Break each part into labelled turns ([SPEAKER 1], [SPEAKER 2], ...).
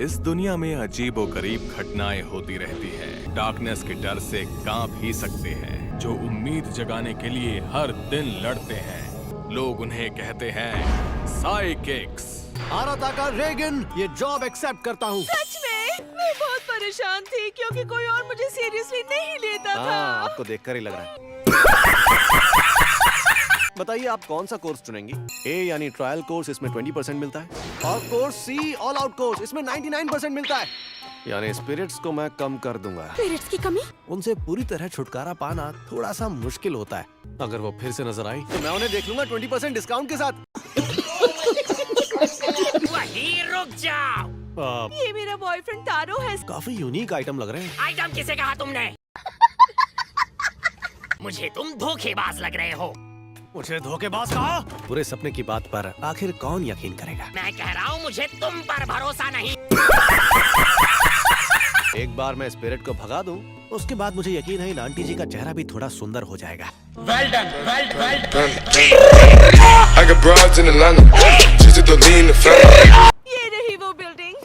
[SPEAKER 1] इस दुनिया में अजीबोगरीब घटनाएं होती रहती हैं। डार्कनेस के डर से कांप ही सकते हैं जो उम्मीद जगाने के लिए हर दिन लड़ते हैं। लोग उन्हें कहते हैं साइकिक्स।
[SPEAKER 2] आराताका रेगन, ये जॉब एक्सेप्ट करता हूँ।
[SPEAKER 3] सच में मैं बहुत परेशान थी क्योंकि कोई और मुझे सीरियसली नहीं लेता था।
[SPEAKER 2] आपको देखकर ही लग रहा है। बताइए आप कौन सा कोर्स चुनेंगी? ए यानी ट्रायल कोर्स, इसमें 20% मिलता है, और course see all out course, इसमें 99% मिलता है। यानी स्पिरिट्स को मैं कम कर दूंगा।
[SPEAKER 3] स्पिरिट्स की कमी?
[SPEAKER 2] उनसे पूरी तरह छुटकारा पाना थोड़ा सा मुश्किल होता है। अगर वो फिर से नजर आई तो मैं उन्हें देख लूंगा 20% डिस्काउंट के साथ।
[SPEAKER 4] वहीं रुक जाओ।
[SPEAKER 3] ये मेरा बॉयफ्रेंड तारो है।
[SPEAKER 2] काफी यूनिक आइटम लग रहे हैं।
[SPEAKER 4] आइटम किसे कहा तुमने? मुझे तुम धोखेबाज लग रहे हो।
[SPEAKER 2] मुझे धोखेबाज कहा? बुरे सपने की बात पर आखिर कौन यकीन करेगा?
[SPEAKER 4] मैं कह रहा हूँ मुझे तुम पर भरोसा नहीं।
[SPEAKER 2] एक बार मैं स्पिरिट को भगा दूं, उसके बाद मुझे यकीन है इन आंटी जी का चेहरा भी थोड़ा सुंदर हो जाएगा।
[SPEAKER 4] Well done, well done.
[SPEAKER 5] I got broads in Atlanta, just to lean the family.
[SPEAKER 3] ये रही वो बिल्डिंग।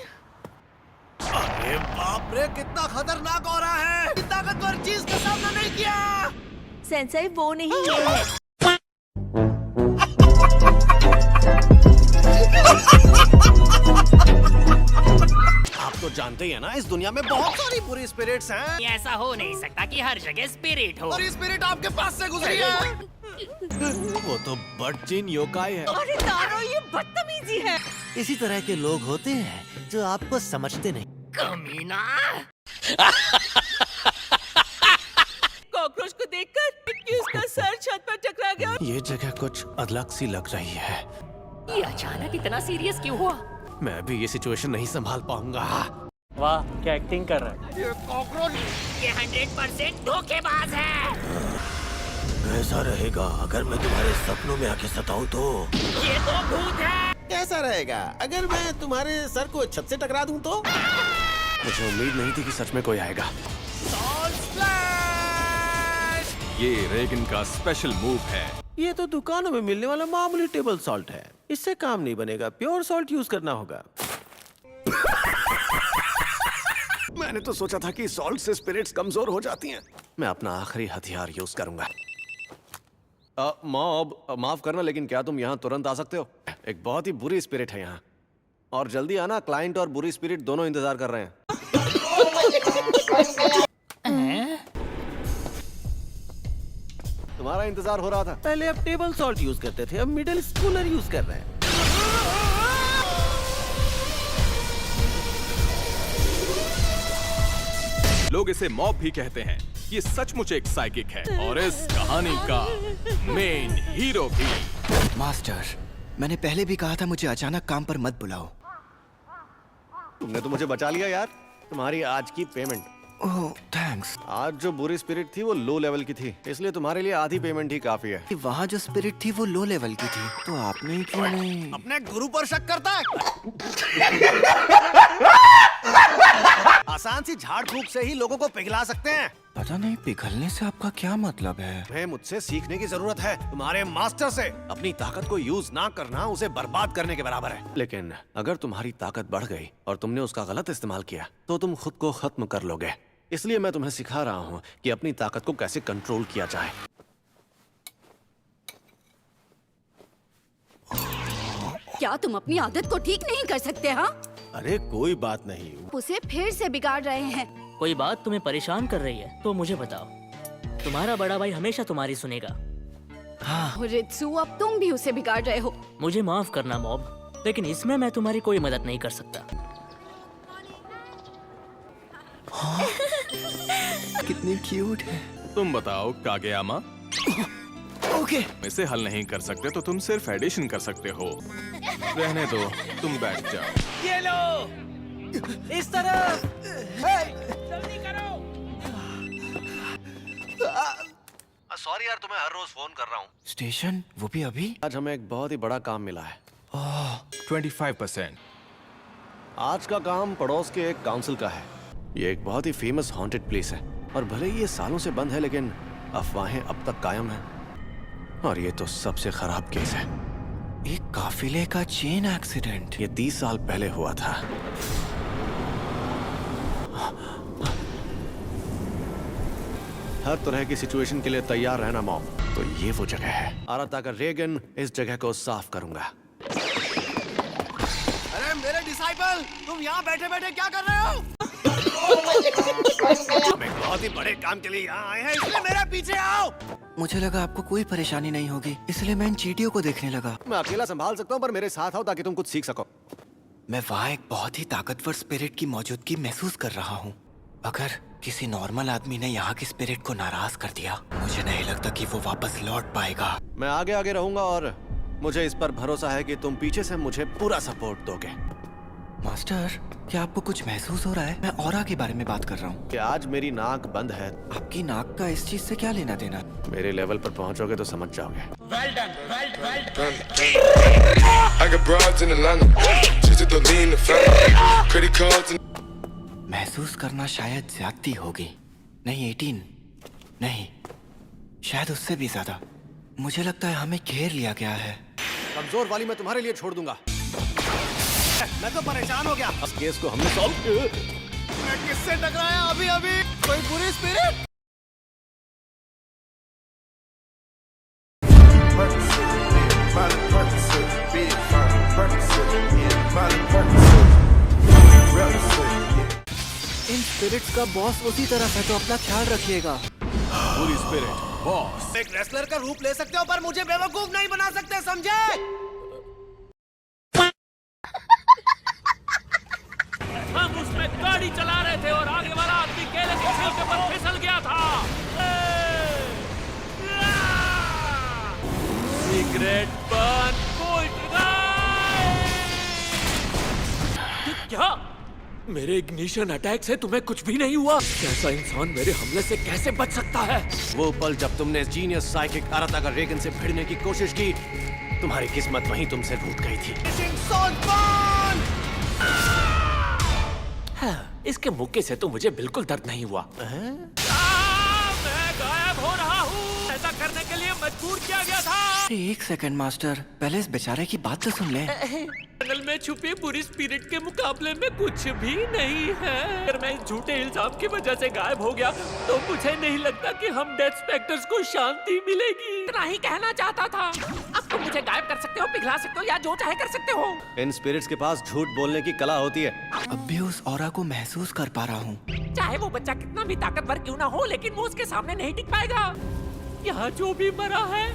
[SPEAKER 2] अरे बाप रे, कितना खतरनाक हो रहा है। ताकतवर चीज का सामना नहीं किया।
[SPEAKER 3] सेंसेई वो नहीं है।
[SPEAKER 2] आप तो जानते ही हैं ना, इस दुनिया में बहुत सारी बुरी स्पिरिट्स हैं।
[SPEAKER 4] ये ऐसा हो नहीं सकता कि हर जगह स्पिरिट हो।
[SPEAKER 2] और ये स्पिरिट आपके पास से गुजरी है। वो तो बटचिन योकाई है।
[SPEAKER 3] अरे तारो, ये बदतमीजी है।
[SPEAKER 2] इसी तरह के लोग होते हैं जो आपको समझते नहीं।
[SPEAKER 4] कमीना।
[SPEAKER 3] कॉकरोच को देखकर कि उसका सर छत पर टकरा गया।
[SPEAKER 2] ये जगह कुछ अलग सी लग रही है।
[SPEAKER 4] ये अचानक इतना सीरियस क्यों हुआ?
[SPEAKER 2] मैं भी ये सिचुएशन नहीं संभाल पाऊंगा।
[SPEAKER 6] वाह, क्या एक्टिंग कर रहा है।
[SPEAKER 4] ये कॉकरोच, ये 100% धोखेबाज है।
[SPEAKER 2] कैसा रहेगा अगर मैं तुम्हारे सपनों में आके सताऊं तो?
[SPEAKER 4] ये तो भूत है।
[SPEAKER 7] कैसा रहेगा अगर मैं तुम्हारे सर को छत से टकरा दूं तो?
[SPEAKER 2] मुझे उम्मीद नहीं थी कि सच में कोई आएगा।
[SPEAKER 1] ये रेगन का स्पेशल मूव है।
[SPEAKER 7] ये तो दुकानों में मिलने वाला मामूली टेबल सॉल्ट है। इससे काम नहीं बनेगा, प्योर सॉल्ट यूज करना होगा।
[SPEAKER 2] मैंने तो सोचा था कि सॉल्ट से स्पिरिट्स कमजोर हो जाती हैं। मैं अपना आखिरी हथियार यूज करूंगा। मॉब, माफ करना, लेकिन क्या तुम यहाँ तुरंत आ सकते हो? एक बहुत ही बुरी स्पिरिट है यहाँ, और जल्दी आना। क्लाइंट और बुरी स्पिरिट दोनों इंतजार कर रहे हैं। तुम्हारा इंतजार हो रहा था।
[SPEAKER 7] पहले अब टेबल सॉल्ट यूज करते थे, अब मिडिल स्कूलर यूज कर रहे हैं।
[SPEAKER 1] लोग इसे मॉब भी कहते हैं। ये सचमुच एक साइकिक है और इस कहानी का मेन हीरो भी।
[SPEAKER 8] मास्टर, मैंने पहले भी कहा था मुझे अचानक काम पर मत बुलाओ।
[SPEAKER 2] तुमने तो मुझे बचा लिया यार। तुम्हारी आज की पेमेंट।
[SPEAKER 8] ओह, थैंक्स।
[SPEAKER 2] आज जो बुरी स्पिरिट थी वो लो लेवल की थी, इसलिए तुम्हारे लिए आधी पेमेंट ही काफी है।
[SPEAKER 8] वहाँ जो स्पिरिट थी वो लो लेवल की थी, तो आपने क्यों नहीं?
[SPEAKER 2] अपने गुरु पर शक करता है। आसान सी झाड़ फूक से ही लोगों को पिघला सकते हैं।
[SPEAKER 8] पता नहीं पिघलने से आपका क्या मतलब है?
[SPEAKER 2] तुम्हें मुझसे सीखने की जरूरत है, तुम्हारे मास्टर से। अपनी ताकत को यूज ना करना उसे बर्बाद करने के बराबर है। लेकिन अगर तुम्हारी ताकत बढ़ गई और तुमने उसका गलत इस्तेमाल किया तो तुम खुद को खत्म कर लोगे। इसलिए मैं तुम्हें सिखा रहा हूँ कि अपनी ताकत को कैसे कंट्रोल किया जाए।
[SPEAKER 9] क्या तुम अपनी आदत को ठीक नहीं कर सकते? हाँ,
[SPEAKER 7] अरे कोई बात नहीं।
[SPEAKER 9] उसे फिर से बिगाड़ रहे हैं।
[SPEAKER 6] कोई बात तुम्हें परेशान कर रही है तो मुझे बताओ। तुम्हारा बड़ा भाई हमेशा तुम्हारी सुनेगा।
[SPEAKER 9] रित्सु, अब तुम भी उसे बिगाड़ रहे हो।
[SPEAKER 6] मुझे माफ करना मॉब, लेकिन इसमें मैं तुम्हारी कोई मदद नहीं कर सकता।
[SPEAKER 8] कितनी क्यूट है।
[SPEAKER 1] तुम बताओ कागेयामा।
[SPEAKER 8] ओके,
[SPEAKER 1] इसे हल नहीं कर सकते तो तुम सिर्फ एडिशन कर सकते हो। रहने दो, तुम बैठ जाओ।
[SPEAKER 4] ये लो,
[SPEAKER 6] इस तरफ।
[SPEAKER 4] जल्दी करो।
[SPEAKER 2] सॉरी यार, तुम्हें हर रोज फोन कर रहा हूँ।
[SPEAKER 8] स्टेशन, वो भी अभी?
[SPEAKER 2] आज हमें एक बहुत ही बड़ा काम मिला है।
[SPEAKER 1] 25%।
[SPEAKER 2] आज का काम पड़ोस के एक काउंसिल का है। ये एक बहुत ही फेमस हॉन्टेड प्लेस है, और भले ही ये सालों से बंद है, लेकिन अफवाहें अब तक कायम हैं। और ये तो सबसे खराब केस है।
[SPEAKER 8] एक काफिले का चेन एक्सीडेंट।
[SPEAKER 2] ये 30 साल पहले हुआ था। हर तरह की सिचुएशन के लिए तैयार रहना मॉम। तो ये वो जगह है। आराताका रेगन इस जगह को साफ करूंगा। अरे मेरे डिसाइपल, तुम यहाँ बैठे बैठे क्या कर रहे हो? हम एक बहुत ही बड़े काम के लिए यहाँ आए हैं, इसलिए मेरे पीछे आओ।
[SPEAKER 8] मुझे लगा आपको कोई परेशानी नहीं होगी, इसलिए मैं इन चींटियों को देखने लगा।
[SPEAKER 2] मैं अकेला संभाल सकता हूँ, पर मेरे साथ आओ ताकि तुम कुछ सीख सको।
[SPEAKER 8] मैं वहाँ एक बहुत ही ताकतवर स्पिरिट की मौजूदगी महसूस कर रहा हूँ। अगर किसी नॉर्मल आदमी ने यहाँ की स्पिरिट को नाराज कर दिया, मुझे नहीं लगता कि वो वापस लौट पाएगा।
[SPEAKER 2] मैं आगे आगे रहूंगा और मुझे इस पर भरोसा है कि तुम पीछे से मुझे पूरा सपोर्ट दोगे।
[SPEAKER 8] मास्टर, क्या आपको कुछ महसूस हो रहा है? मैं ऑरा के बारे में बात कर रहा हूँ।
[SPEAKER 2] कि आज मेरी नाक बंद है।
[SPEAKER 8] आपकी नाक का इस चीज से क्या लेना देना?
[SPEAKER 2] मेरे लेवल पर पहुंचोगे तो समझ जाओगे।
[SPEAKER 5] I got broads in Atlanta. Just to lean the family. Credit cards and
[SPEAKER 8] महसूस करना शायद ज्यादती होगी। नहीं 18, नहीं, शायद उससे भी ज्यादा। मुझे लगता है हमें घेर लिया गया है।
[SPEAKER 2] कमजोर वाली मैं तुम्हारे लिए छोड़ दूंगा। मैं तो परेशान हो गया। इस केस को हमने सॉल्व किया। मैं किससे टकराया अभी अभी? कोई बुरी स्पिरिट?
[SPEAKER 8] इन स्पिरिट्स का बॉस उसी तरफ है, तो अपना ख्याल रखिएगा।
[SPEAKER 1] पूरी स्पिरिट बॉस।
[SPEAKER 2] एक रेसलर का रूप ले सकते हो, पर मुझे बेवकूफ नहीं बना सकते, समझे?
[SPEAKER 6] हम उसमें गाड़ी चला रहे थे और आगे वाला आदमी केले के छिलके पर फिसल गया था। सिगरेट बन क्या? मेरे इग्निशन अटैक से तुम्हें कुछ भी नहीं हुआ? कैसा इंसान मेरे हमले से कैसे बच सकता है?
[SPEAKER 2] वो पल जब तुमने जीनियस साइकिक आराताका रेगन से भिड़ने की कोशिश की, तुम्हारी किस्मत वहीं तुमसे रूठ गई थी।
[SPEAKER 6] हाँ, इसके मुक्के से तो मुझे बिल्कुल दर्द नहीं हुआ। मैं गायब हो रहा हूँ। ऐसा करने के लिए मजबूर किया गया था।
[SPEAKER 8] एक सेकंड मास्टर, पहले इस बेचारे की बात तो सुन ले।
[SPEAKER 6] टनल में छुपी बुरी स्पिरिट के मुकाबले में कुछ भी नहीं है। अगर मैं इस झूठे इल्जाम की वजह से गायब हो गया तो मुझे नहीं लगता कि हम डेथ स्पेक्टर्स को शांति मिलेगी। इतना ही कहना चाहता था। अब तुम मुझे गायब कर सकते हो, पिघला सकते हो या जो चाहे कर सकते हो।
[SPEAKER 2] इन स्पिरिट्स के पास झूठ बोलने की कला होती है।
[SPEAKER 8] अब भी उस ऑरा को महसूस कर पा रहा हूँ।
[SPEAKER 6] चाहे वो बच्चा कितना भी ताकतवर क्यों ना हो, लेकिन वो उसके सामने नहीं टिक पाएगा। यहाँ जो भी मरा है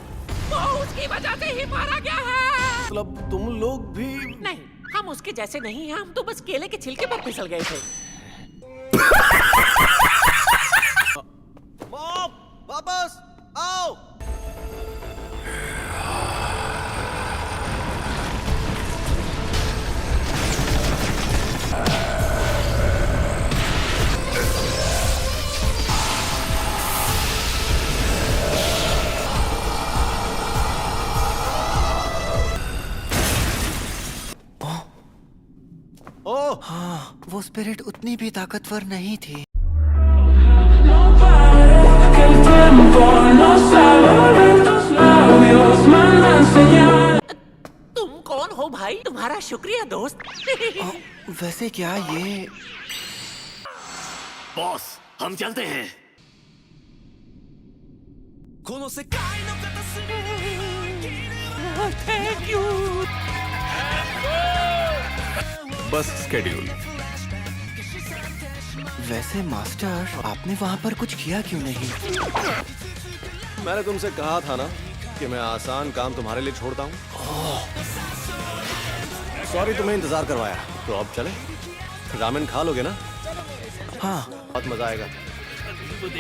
[SPEAKER 6] वो उसकी वजह से ही मारा गया है।
[SPEAKER 2] मतलब तुम लोग भी?
[SPEAKER 6] नहीं, हम उसके जैसे नहीं हैं। हम तो बस केले के छिलके पर फिसल गए थे।
[SPEAKER 2] मॉम, वापस आओ।
[SPEAKER 8] हाँ, वो स्पिरिट उतनी भी ताकतवर नहीं थी।
[SPEAKER 6] तुम कौन हो भाई? तुम्हारा शुक्रिया दोस्त।
[SPEAKER 8] वैसे क्या ये?
[SPEAKER 2] बॉस, हम चलते हैं।
[SPEAKER 6] Thank you.
[SPEAKER 1] बस स्केड्यूल।
[SPEAKER 8] वैसे मास्टर, आपने वहाँ पर कुछ किया क्यों नहीं?
[SPEAKER 2] मैंने तुमसे कहा था ना कि मैं आसान काम तुम्हारे लिए छोड़ता हूँ। सॉरी तुम्हें इंतजार करवाया। तो अब चले? रामेन खा लोगे ना?
[SPEAKER 8] हाँ।
[SPEAKER 2] बहुत मजा आएगा।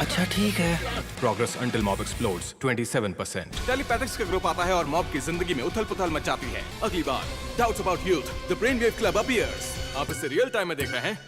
[SPEAKER 8] अच्छा ठीक है।
[SPEAKER 1] Progress until mob explodes 27%। टेलीपैथिक्स का ग्रुप आता है और मॉब की जिंदगी में उथल-पुथल मचाती है। अगली बार doubts about youth, the brain wave club appears. आप इसे रियल टाइम में देख रहे हैं।